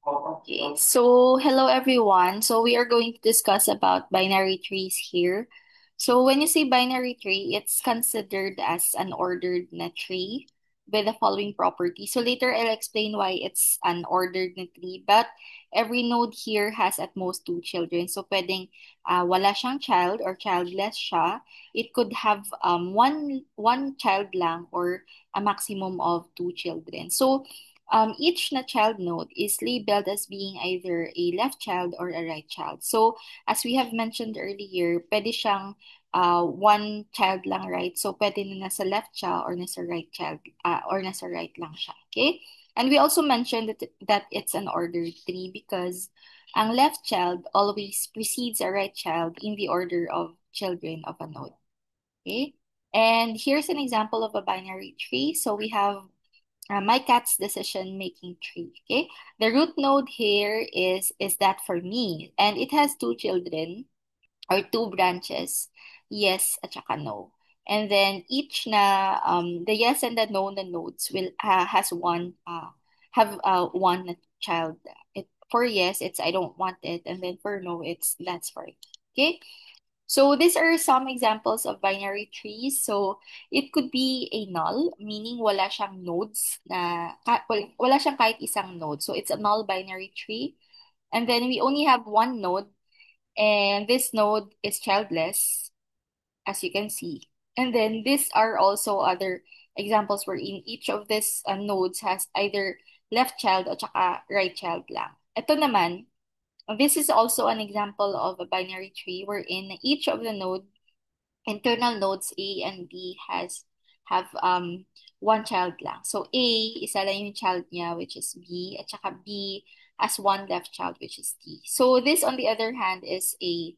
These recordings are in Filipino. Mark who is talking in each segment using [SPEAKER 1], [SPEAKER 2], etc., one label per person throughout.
[SPEAKER 1] Okay, so hello everyone. So we are going to discuss about binary trees here. So when you say binary tree, it's considered as an ordered na tree with the following property. So later I'll explain why it's an ordered na tree, but every node here has at most two children. So pwedeng wala siyang child or childless siya. It could have one child lang or a maximum of two children. So each na child node is labeled as being either a left child or a right child. So, as we have mentioned earlier, pwede siyang one child lang, right? So, pwede na nasa left siya or nasa right child, or nasa right lang siya, okay? And we also mentioned that it's an ordered tree because ang left child always precedes a right child in the order of children of a node, okay? And here's an example of a binary tree. So, we have my cat's decision making tree. Okay, the root node here is that for me, and it has two children or two branches, yes at saka no. And then each na the yes and the no na nodes will has one have one child. It for yes it's I don't want it, and then for no it's that's for it. Okay, so these are some examples of binary trees. So it could be a null, meaning wala siyang nodes wala siyang kahit isang node. So it's a null binary tree. And then we only have one node, and this node is childless, as you can see. And then these are also other examples wherein each of these nodes has either left child o tsaka right child lang. Ito naman, this is also an example of a binary tree wherein each of the internal nodes A and B have one child lang. So A, isa lang yung child niya, which is B, at saka B has one left child, which is D. So this, on the other hand, is we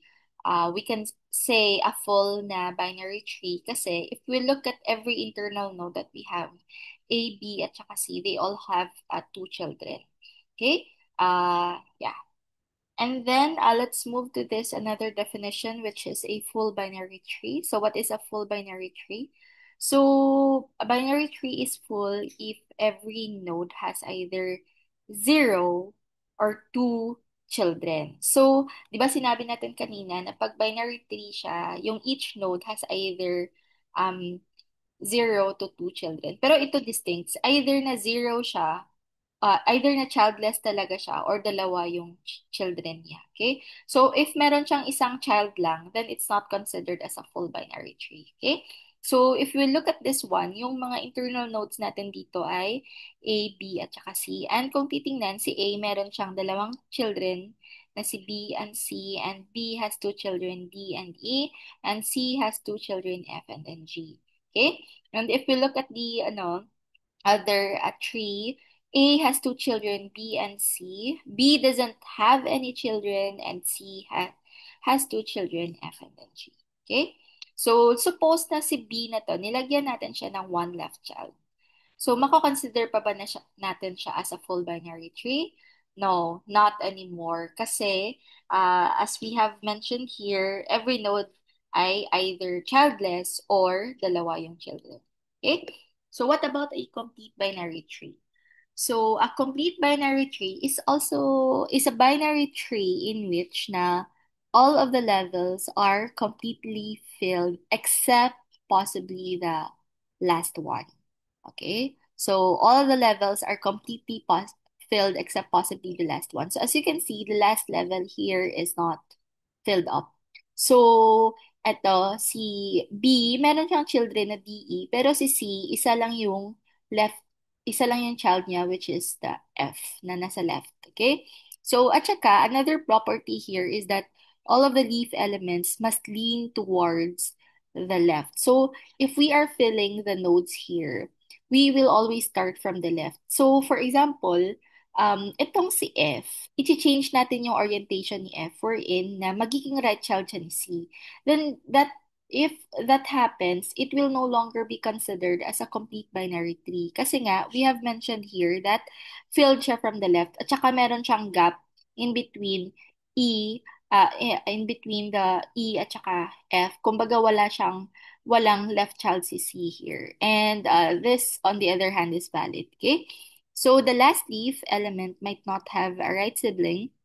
[SPEAKER 1] can say a full na binary tree kasi if we look at every internal node that we have, A, B, at saka C, they all have two children. Okay? Yeah. And then let's move to this another definition, which is a full binary tree. So, what is a full binary tree? So, a binary tree is full if every node has either zero or two children. So, di ba sinabi natin kanina na pag binary tree siya, yung each node has either um, zero to two children. Pero ito distinct. Either na zero siya either na childless talaga siya or dalawa yung children niya. Okay? So, if meron siyang isang child lang, then it's not considered as a full binary tree. Okay? So, if we look at this one, yung mga internal nodes natin dito ay A, B, at saka C. And kung titingnan, si A meron siyang dalawang children na si B and C, and B has two children, D and E, and C has two children, F and then G. Okay? And if we look at the other tree, A has two children, B and C. B doesn't have any children, and has two children, F and then G. Okay? So, suppose na si B na to, nilagyan natin siya ng one left child. So, mako-consider pa ba natin siya as a full binary tree? No, not anymore. Kasi, as we have mentioned here, every node ay either childless or dalawa yung children. Okay? So, what about a complete binary tree? So, a complete binary tree is a binary tree in which na all of the levels are completely filled except possibly the last one. Okay? So, all of the levels are completely filled except possibly the last one. So, as you can see, the last level here is not filled up. So, eto, si B, meron siyang children na DE, pero si C, left, isa lang yung child niya, which is the F, na nasa left. Okay? So, at saka, another property here is that all of the leaf elements must lean towards the left. So, if we are filling the nodes here, we will always start from the left. So, for example, itong si F, i-change natin yung orientation ni F wherein na magiging right child siya ni C. Then if that happens, it will no longer be considered as a complete binary tree. Kasi nga, we have mentioned here that filled siya from the left at saka meron siyang gap in between E, in between the E at saka F. Kumbaga walang left child si C here. And this, on the other hand, is valid. Okay? So the last leaf element might not have a right sibling.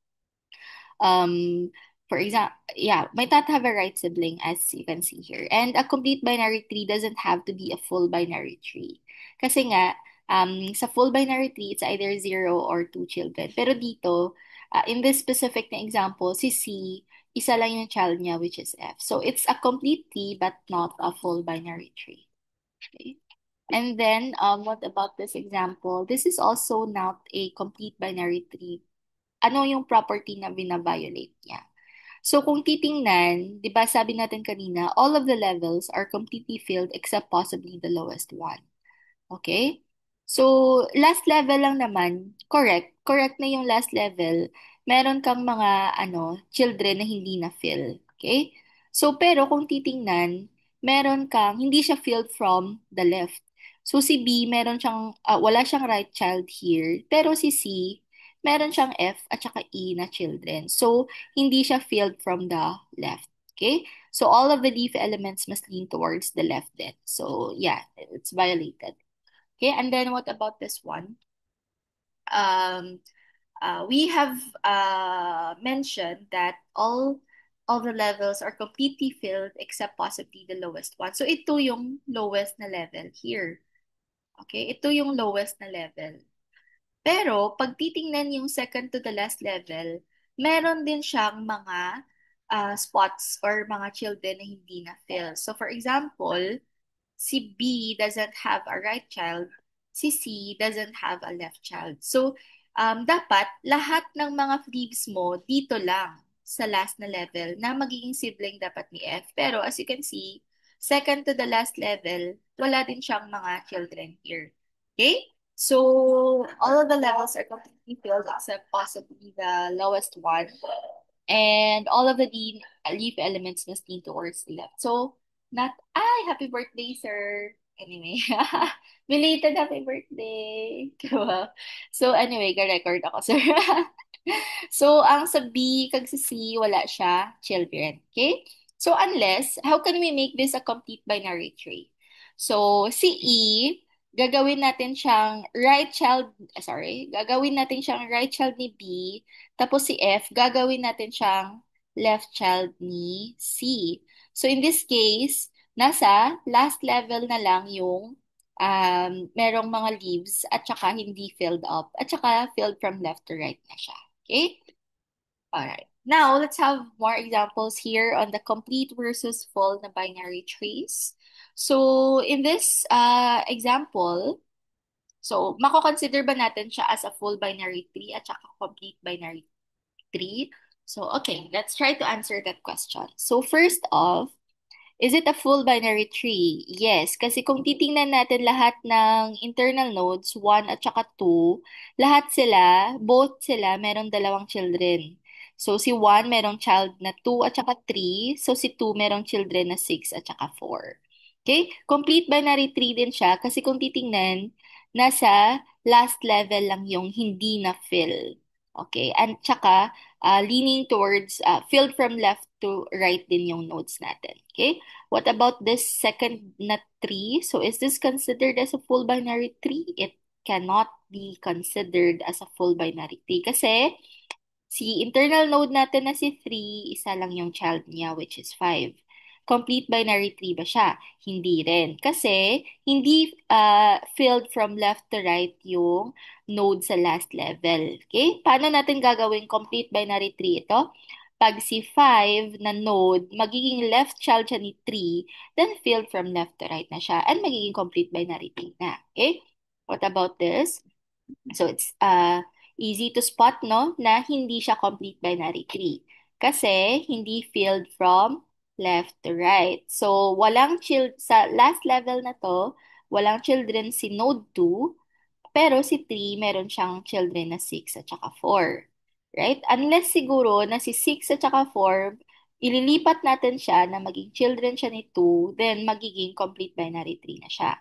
[SPEAKER 1] For example, yeah, might not have a right sibling as you can see here. And a complete binary tree doesn't have to be a full binary tree. Kasi nga, sa full binary tree, it's either zero or two children. Pero dito, in this specific na example, si C, isa lang yung child niya, which is F. So it's a complete tree, but not a full binary tree. Okay. And then, what about this example? This is also not a complete binary tree. Ano yung property na binabiolate niya? So kung titingnan, 'di ba sabi natin kanina, all of the levels are completely filled except possibly the lowest one. Okay? So, last level lang naman, correct. Correct na yung last level. Meron kang mga, children na hindi na fill. Okay? So, pero kung titingnan, meron kang, hindi siya filled from the left. So, si B, meron siyang, wala siyang right child here. Pero si C, meron siyang F at saka E na children. So, hindi siya filled from the left. Okay? So, all of the leaf elements must lean towards the left then. So, yeah, it's violated. Okay, and then what about this one? Um, we have mentioned that all the levels are completely filled except possibly the lowest one. So ito yung lowest na level here. Okay, ito yung lowest na level. Pero pag titingnan yung second to the last level, meron din siyang mga spots or mga children na hindi na fill. So for example, si B doesn't have a right child, si C doesn't have a left child. So, dapat lahat ng mga leaves mo dito lang sa last na level na magiging sibling dapat ni F. Pero as you can see, second to the last level, wala din siyang mga children here. Okay? So, all of the levels are completely filled except possibly the lowest one. And all of the leaf elements must lean towards the left. So, not, ay, happy birthday, sir. Anyway, belated happy birthday. Diba? So, anyway, ga-record ako, sir. So, ang sa B, kag sa C, wala siya, children. Okay? So, unless, how can we make this a complete binary tree? So, si E, gagawin natin siyang right child, gagawin natin siyang right child ni B, tapos si F, gagawin natin siyang left child ni C. So, in this case, nasa last level na lang yung merong mga leaves at saka hindi filled up at saka filled from left to right na siya. Okay? Alright. Now, let's have more examples here on the complete versus full na binary trees. So, in this example, so, mako-consider ba natin siya as a full binary tree at saka complete binary tree? So, okay, let's try to answer that question. So, first off, is it a full binary tree? Yes, kasi kung titingnan natin lahat ng internal nodes, 1 at saka 2, lahat sila, both sila, meron dalawang children. So si 1 merong child na 2 at saka 3, so si 2 merong children na 6 at saka 4. Okay? Complete binary tree din siya kasi kung titingnan, nasa last level lang yung hindi na fill. Okay? And tsaka, leaning towards, filled from left to right din yung nodes natin. Okay? What about this second na tree? So is this considered as a full binary tree? It cannot be considered as a full binary tree kasi si internal node natin na si 3, isa lang yung child niya which is 5. Complete binary tree ba siya? Hindi rin. Kasi hindi filled from left to right yung node sa last level. Okay? Paano natin gagawin complete binary tree ito? Pag si 5 na node, magiging left child siya ni 3, then filled from left to right na siya, and magiging complete binary tree na. Okay? What about this? So it's easy to spot no na hindi siya complete binary tree kasi hindi filled from left to right. So walang child sa last level na to, walang children si node 2, pero si 3 meron siyang children na 6 at saka 4. Right? Unless siguro na si 6 at saka 4 ililipat natin siya na maging children siya ni 2, then magiging complete binary tree na siya.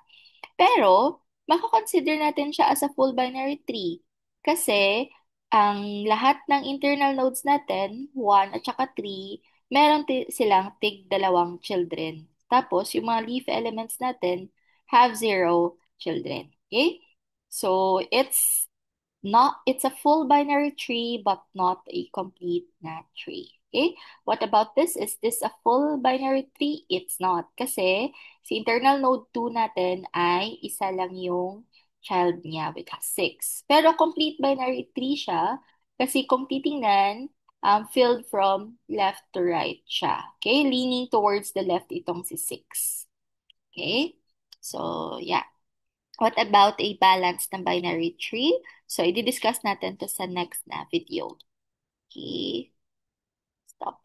[SPEAKER 1] Pero, makakonsider natin siya as a full binary tree. Kasi, ang lahat ng internal nodes natin, 1 at saka 3, meron silang tig dalawang children. Tapos, yung mga leaf elements natin have 0 children. Okay? So it's a full binary tree but not a complete NAT tree. Okay? What about this? Is this a full binary tree? It's not. Kasi si internal node 2 natin ay isa lang yung child niya with 6. Pero complete binary tree siya kasi kung titingnan, filled from left to right siya. Okay? Leaning towards the left itong si 6. Okay? So, yeah. What about a balanced na binary tree? So, i-discuss natin to sa next na video. Okay, stop